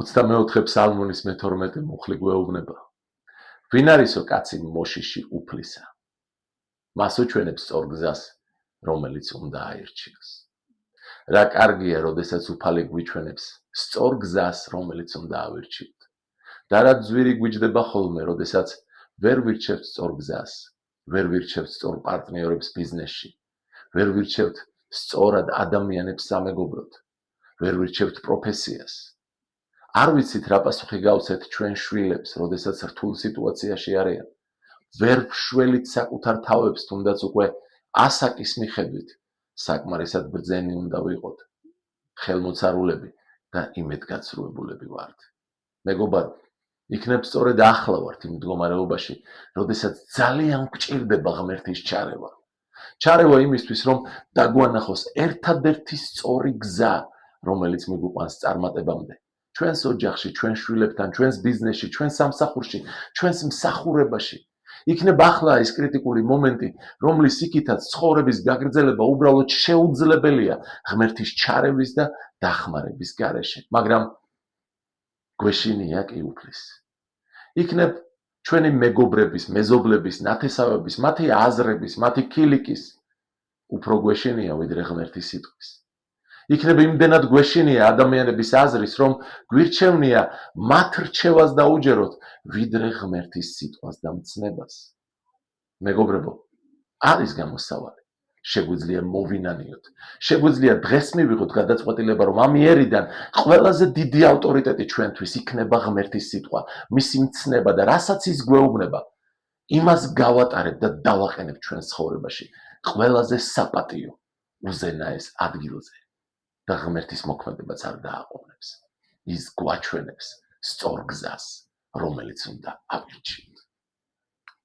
24 ფსალმუნის მე-12 მუხლი გვეუბნება. ვინ არისო კაცი მოშიში უფლისა? მას უჩვენებს სწორ გზას, რომელიც უნდა აირჩიოს. რა კარგია, როდესაც უფალი გვიჩვენებს სწორ გზას, რომელიც უნდა ავირჩიოთ. და რა ძვირი გვიჯდება ხოლმე, როდესაც ვერ ვირჩევთ სწორ გზას, ვერ ვირჩევთ სწორ პარტნიორებს ბიზნესში, ვერ ვირჩევთ სწორად ადამიანებს სამეგობროდ, ვერ ვირჩევთ პროფესიას. არ ვიცით რა პასუხი გავცეთ ჩვენ შვილებს, როდესაც რთულ სიტუაციაში არიან. ვერ ვშველით საკუთარ თავებს, თუნდაც უკვე ასაკის მიხედვით, საკმარისად ბრძენი უნდა ვიყოთ, ხელმოცარულები და იმედგაცრუებულები ვართ. მეგობარო, იქნებ სწორედ ახლა ვართ იმ მდგომარეობაში, როდესაც ძალიან გვჭირდება ღმერთის ჩარევა. ჩარევა იმისთვის, რომ დაგვანახოს ერთადერთი სწორი გზა, რომელიც მიგვიყვანს წარმატებამდე. ჩვენს ოჯახში, ჩვენ შვილებთან, ჩვენს ბიზნესში, ჩვენს სამსახურში, ჩვენს მსახურებაში. იქნებ ახლა ის კრიტიკული მომენტი, რომლის იქითაც ცხოვრების გაგრძელება უბრალოდ შეუძლებელია ღმერთის ჩარევის და დახმარების გარეშე, მაგრამ გვეშინია კი უფლის. იქნებ ჩვენი მეგობრების, მეზობლების, ნათესავების, მათი აზრების, მათი ქილიკის უფრო გვეშინია ვიდრე ღმერთის სიტყვის. იქნებ იმდენად გვეშინია ადამიანების აზრის, რომ გვირჩევნია მათ რჩევას დაუჯეროთ, ვიდრე ღმერთის სიტყვას და მცნებას. მეგობრებო, არის გამოსავალი. შეგვიძლია მოვინანიოთ. შეგვიძლია დღეს მივიღოთ გადაწყვეტილება, რომ ამ იერიდან ყველაზე დიდი ავტორიტეტი ჩვენთვის იქნება ღმერთის სიტყვა, მისი მცნება და რასაც ის გვეუბნება, იმას გავატარებ და დავაყენებ ჩვენ ცხოვრებაში. ყველაზე საპატიო, უზენაეს ადგილზე. და ღმერთის მოქმედებაც არ დააყოვნებს. ის გვაჩვენებს სწორ გზას, რომელიც უნდა ავირჩიოთ.